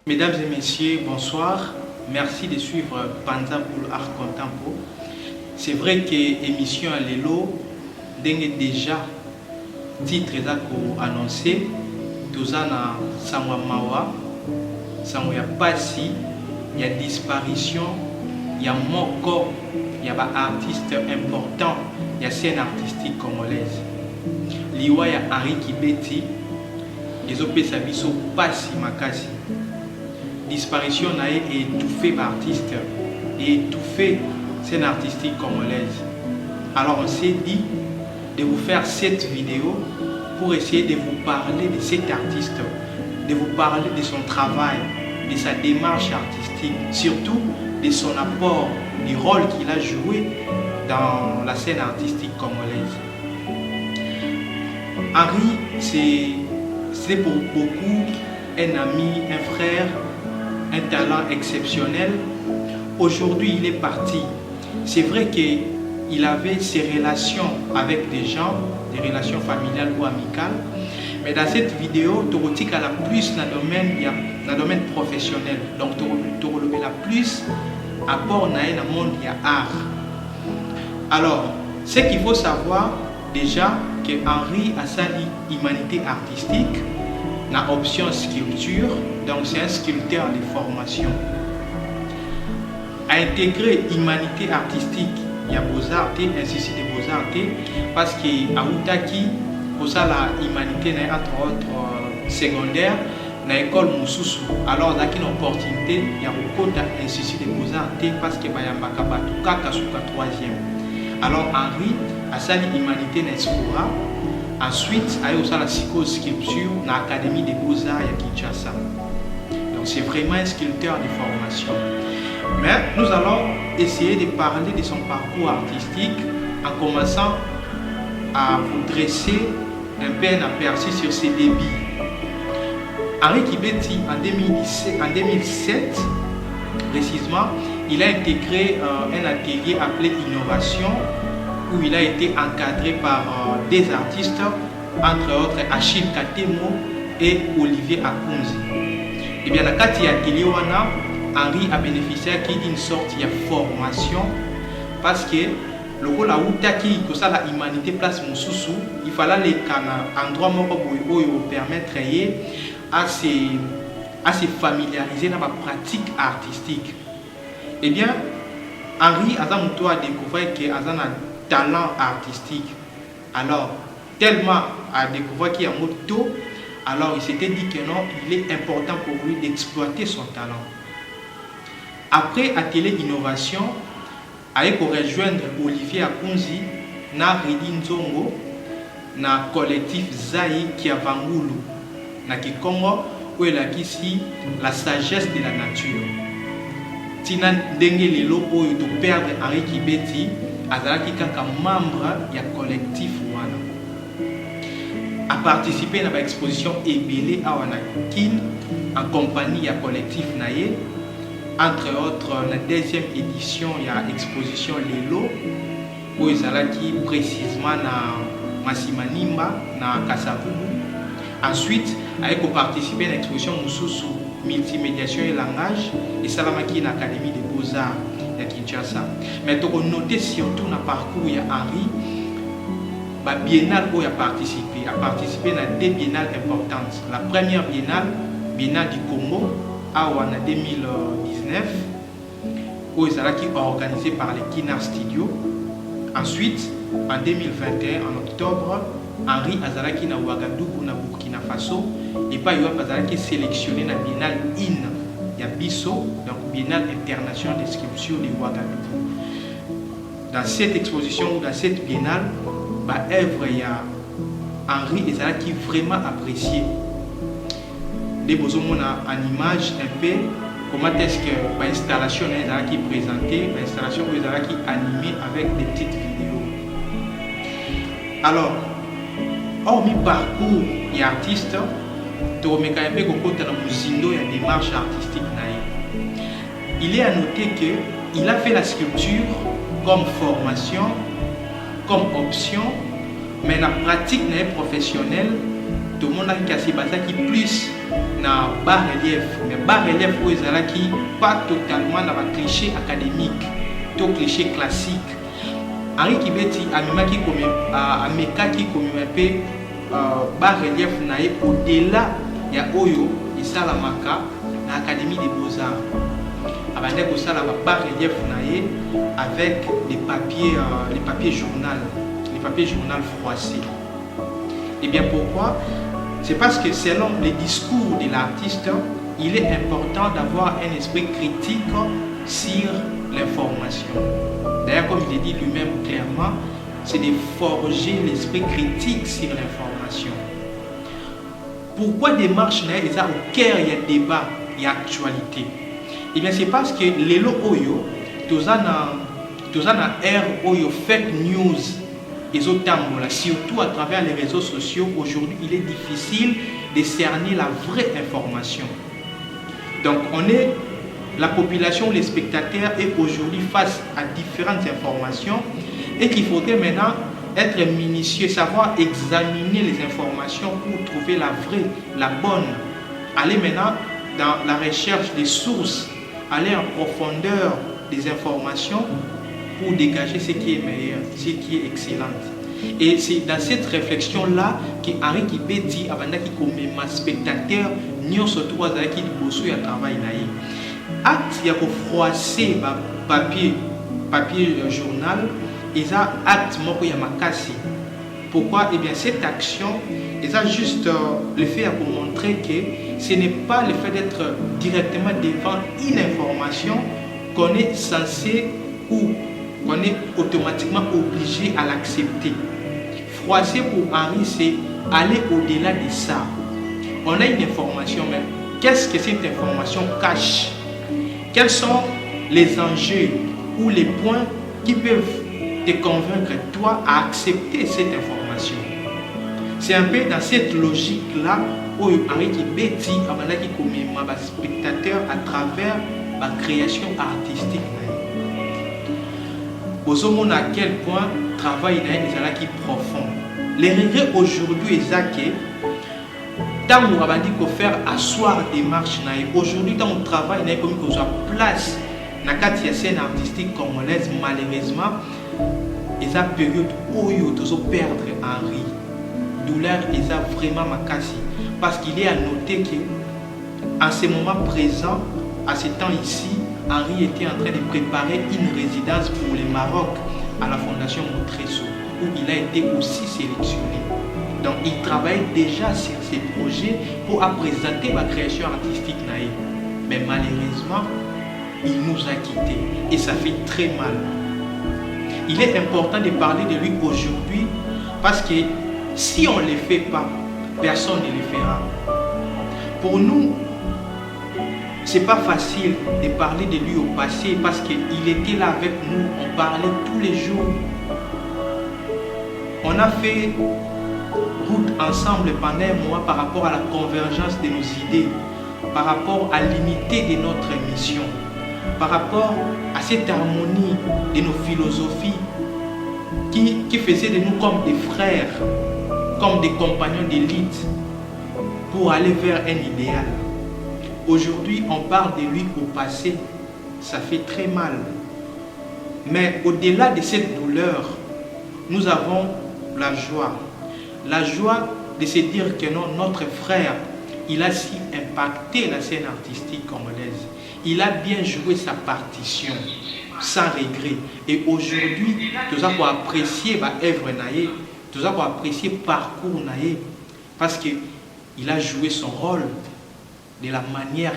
Mesdames et messieurs, bonsoir. Merci de suivre Panza pour l'art contempo. C'est vrai que l'émission à l'élo, déjà titre annoncé, Tozana Samwa Mawa, Samwa Passi, il y a disparition, il y a moko, il y a des artistes importants, il y a scène artistique congolaise. Liwa ya Henri Kibeti, les OP Sabiso Passi Makasi. Disparition a étouffé l'artiste et étouffé scène artistique congolaise. Alors on s'est dit de vous faire cette vidéo pour essayer de vous parler de cet artiste, de vous parler de son travail, de sa démarche artistique, surtout de son apport, du rôle qu'il a joué dans la scène artistique congolaise. Henri, c'est pour beaucoup un ami, un frère, un talent exceptionnel. Aujourd'hui, il est parti. C'est vrai qu'il avait ses relations avec des gens, des relations familiales ou amicales. Mais dans cette vidéo, tu as la plus dans le domaine professionnel. Donc, tu as la plus apport dans le monde de l'art. Alors, ce qu'il faut savoir déjà, que Henri a sa humanité artistique, la option sculpture, donc c'est un sculpteur de formation. A intégré humanité artistique, il y a beaux-arts, institut de beaux-arts, parce qu'il y a Outaki, pour ça la humanité, entre autres secondaire, dans l'école Moussousou. Alors, il y a une opportunité, il y a beaucoup d'instituts de beaux-arts, parce qu'il y a un Kaka sur la troisième. Alors, Henri a sa humanité dans l'Espora. Ensuite, il y a aussi la psychosculpture dans l'Académie des Beaux-Arts à Kinshasa. Donc, c'est vraiment un sculpteur de formation. Mais nous allons essayer de parler de son parcours artistique en commençant à vous dresser un peu un aperçu sur ses débuts. Henri Kibeti, en 2007, précisément, il a intégré un atelier appelé Innovation, où il a été encadré par des artistes, entre autres Achille Katemo et Olivier Akunzi. Et bien, dans le atelier, Henri a bénéficié d'une sorte de formation parce que le rôle où tout ça, la humanité place Moussousou, il fallait les endroits où permettre à se familiariser dans la pratique artistique. Eh bien, Henri a découvert qu'il a un talent artistique. Alors, tellement à découvrir qu'il y a un moto, alors il s'était dit que non, il est important pour lui d'exploiter son talent. Après atelier innovation, il a rejoindre Olivier Akunzi na Redi Nzongo na collectif Zai Kiavangulu na Kikongo où il a ici la sagesse de la nature. Tina ndenge lelo oyo to perdre Henri Kibeti azalaki kaka membre ya collectif wana. A participé à l'exposition ebele awa na Kin en compagnie ya collectif naye, entre autres la deuxième édition ya exposition lelo où ezalaki précisément na Masimanimba na Kasavubu. Ensuite, avec participé à l'exposition Moussousou multimédiation et langage et Salamaki na Académie des Beaux-Arts de Kinshasa. Mais tu as noté surtout dans le parcours de Henri, la biennale où il a participé à deux biennales importantes. La première biennale du Congo, en 2019, où il a été organisé par les Kinar Studio. Ensuite, en 2021, en octobre, Henri Azalaki na Ouagadougou na Burkina Faso et pas Yoa Azalaki sélectionné na Biennale IN Yabiso, donc Biennale internationale de sculpture de Ouagadougou. Dans cette exposition ou dans cette biennale, œuvre il y a Henri Azalaki vraiment apprécié. Les beaux en image un peu comment est-ce que l'installation est présentée, l'installation est animée avec des petites vidéos. Alors, hormis parcours et artiste, tu remets quand même côté dans la démarche artistique. Il est à noter qu'il a fait la sculpture comme formation, comme option, mais la pratique professionnelle, tout le monde a qui plus na bas-relief, mais bas-relief où qui pas totalement dans le cliché académique, tout cliché classique. Henri Kibeti amemaki comme amekaki comme un peu bas-relief nae au-delà ya oyo isalamaka na Académie des Beaux-Arts. Abandé ko sala bas-relief nae avec les papiers journal froissés. Et bien pourquoi? C'est parce que selon les discours de l'artiste, il est important d'avoir un esprit critique sur l'information. D'ailleurs, comme il dit lui-même clairement, c'est de forger l'esprit critique sur l'information. Pourquoi démarche n'est ça au cœur il y a débat, il y a actualité? Eh bien, c'est parce que les lots oyo, tous en ère oyo fake news. Surtout à travers les réseaux sociaux, aujourd'hui, il est difficile de cerner la vraie information. Donc, la population, les spectateurs est aujourd'hui face à différentes informations et qu'il faudrait maintenant être minutieux, savoir examiner les informations pour trouver la vraie, la bonne. Aller maintenant dans la recherche des sources, aller en profondeur des informations pour dégager ce qui est meilleur, ce qui est excellent. Et c'est dans cette réflexion-là qu'Henri Kibeti, avant comme spectateur, nous surtout qui bossent à travail. Acte il y a froisser papier journal, et ça acte moko ya makasi. Pourquoi? Eh bien cette action, et ça juste le fait pour montrer que ce n'est pas le fait d'être directement devant une information qu'on est censé ou qu'on est automatiquement obligé à l'accepter. Froisser pour Henri, c'est aller au-delà de ça. On a une information, mais qu'est-ce que cette information cache? Quels sont les enjeux ou les points qui peuvent te convaincre, toi, à accepter cette information? C'est un peu dans cette logique-là où Henri Kibeti a dit comme spectateur à travers la création artistique. Vous savez à quel point le travail est profond. Les regrets aujourd'hui, c'est que tant qu'on a dit qu'on faire asseoir des marches, aujourd'hui, tant qu'on travaille, on a comme qu'on soit place dans la scène artistique congolaise, malheureusement, et ça période où il faut perdre Henri. Douleur, et ça vraiment makasi. Parce qu'il est à noter qu'en ce moment présent, à ce temps ici, Henri était en train de préparer une résidence pour le Maroc à la Fondation Montresso, où il a été aussi sélectionné. Donc il travaille déjà sur ces projets pour présenter ma création artistique. Mais malheureusement, il nous a quittés et ça fait très mal. Il est important de parler de lui aujourd'hui parce que si on ne le fait pas, personne ne le fera. Pour nous, c'est pas facile de parler de lui au passé parce qu'il était là avec nous, on parlait tous les jours. On a fait route ensemble pendant un mois par rapport à la convergence de nos idées, par rapport à l'unité de notre mission, par rapport à cette harmonie de nos philosophies qui faisait de nous comme des frères, comme des compagnons d'élite pour aller vers un idéal. Aujourd'hui, on parle de lui au passé, ça fait très mal. Mais au-delà de cette douleur, nous avons la joie de se dire que non, notre frère, il a si impacté la scène artistique congolaise. Il a bien joué sa partition, sans regret. Et aujourd'hui, tout ça pour apprécier l'œuvre naïe, tout ça pour apprécier le parcours naïe, parce qu'il a joué son rôle de la manière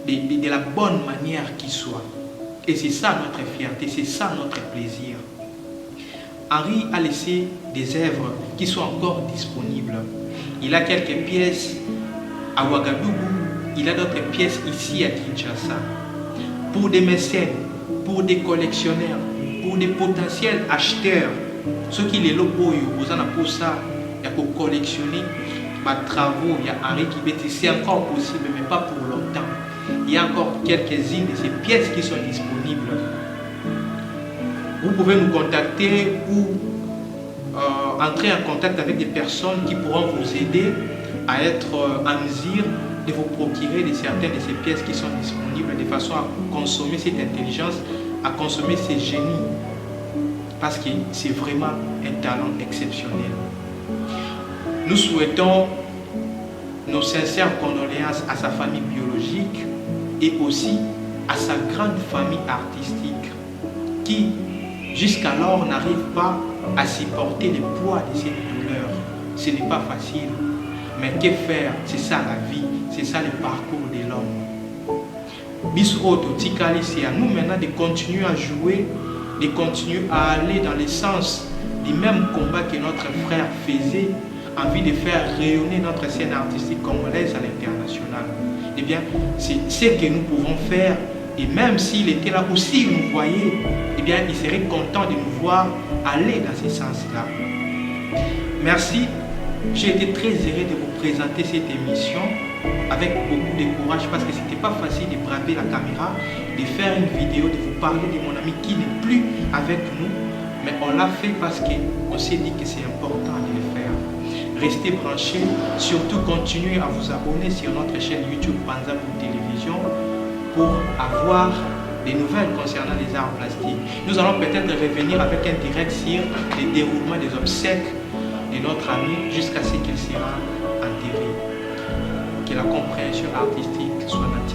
de la bonne manière qui soit. Et c'est ça notre fierté, c'est ça notre plaisir. Henri a laissé des œuvres qui sont encore disponibles. Il a quelques pièces à Ouagadougou, il a d'autres pièces ici à Kinshasa. Pour des mécènes, pour des collectionneurs, pour des potentiels acheteurs, ceux qui les lobos, vous en avez pour ça, il y a pour collectionner les travaux, il y a Henri Kibeti, c'est encore possible, mais pas pour longtemps. Il y a encore quelques-unes de ces pièces qui sont disponibles. Vous pouvez nous contacter ou entrer en contact avec des personnes qui pourront vous aider à être en mesure de vous procurer certaines de ces pièces qui sont disponibles de façon à consommer cette intelligence, à consommer ces génies. Parce que c'est vraiment un talent exceptionnel. Nous souhaitons nos sincères condoléances à sa famille biologique et aussi à sa grande famille artistique qui, jusqu'alors, n'arrive pas à supporter le poids de cette douleur. Ce n'est pas facile. Mais que faire? C'est ça la vie, c'est ça le parcours de l'homme. Bisouto Tikali, c'est à nous maintenant de continuer à jouer, de continuer à aller dans le sens du même combat que notre frère faisait, envie de faire rayonner notre scène artistique congolaise à l'international. Eh bien, c'est ce que nous pouvons faire. Et même s'il était là, ou s'il nous voyait, eh bien, il serait content de nous voir aller dans ce sens-là. Merci. J'ai été très heureux de vous présenter cette émission avec beaucoup de courage parce que ce n'était pas facile de braver la caméra, de faire une vidéo, de vous parler de mon ami qui n'est plus avec nous. Mais on l'a fait parce qu'on s'est dit que c'est important de le faire. Restez branchés, surtout continuez à vous abonner sur notre chaîne YouTube Panzabou Télévision pour avoir des nouvelles concernant les arts plastiques. Nous allons peut-être revenir avec un direct sur le déroulement des obsèques de notre ami jusqu'à ce qu'il sera enterré. Que la compréhension artistique soit naturelle.